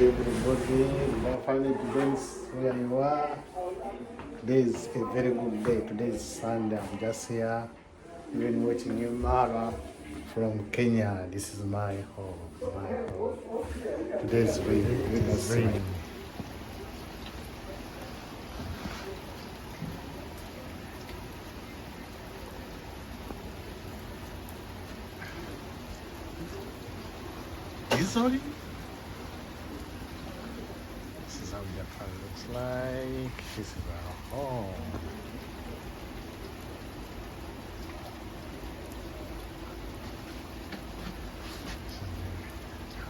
everybody. Finally, today's where you are. Today is a very good day. Today is Sunday. I'm just here, even watching you, Mara, from Kenya. This is my home. My home. Today is raining. Sorry. This is how Japan looks like. This is our home.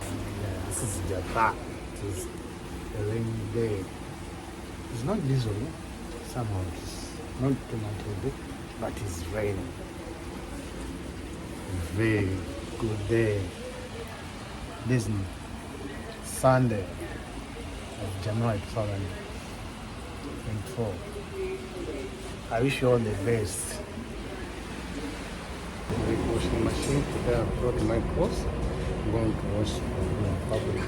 Yeah, this is Japan. It is a rainy day. It's not drizzling. Somehow it's not too much, but it's raining. A very good day. This Sunday of January 2024. I wish you all the best. The washing machine. Today I brought my clothes. I'm going to wash in public.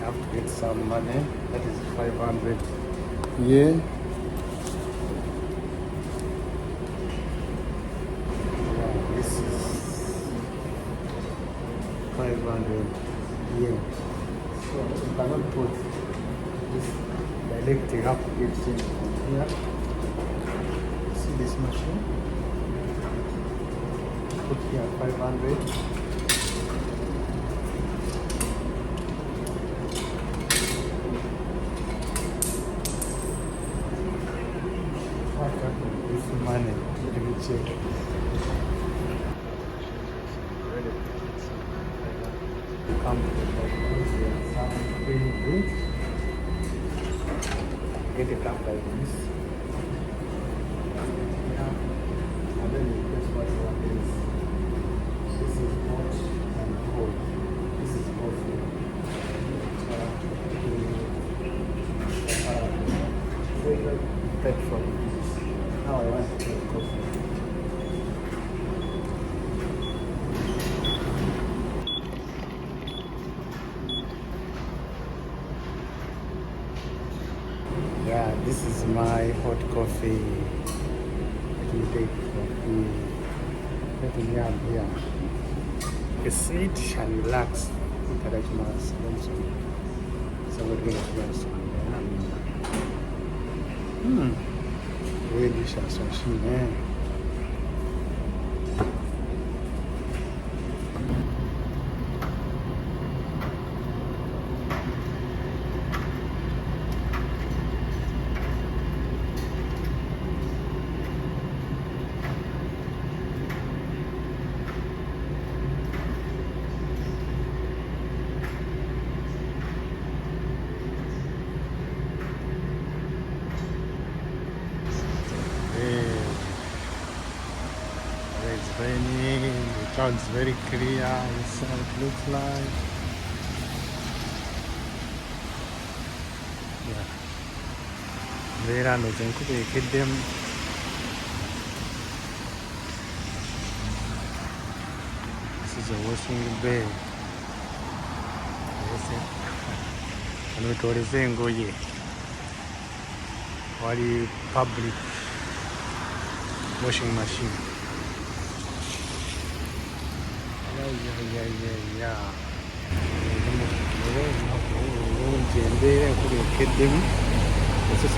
I have to get some money. That is 500. Yeah. This is 500 yen. So you cannot put this directly. You have to get change from here. See this machine? Put here 500. This money. Let me check. Come to some green drinks. Get a cup like this. Yeah. And then you guess what one is. This is hot and cold. This is coffee. Take from this. Now I want to take coffee. Yeah, this is my hot coffee. Let me take coffee. Let me have here. You sit and relax. Look at that mask. So we're going to rest on very delicious machine, It's raining, the cloud is very clear, this is how it looks like. Yeah. Verano them. This is a washing bay. And we told the go ye. Wali public washing machine. Yeah. This is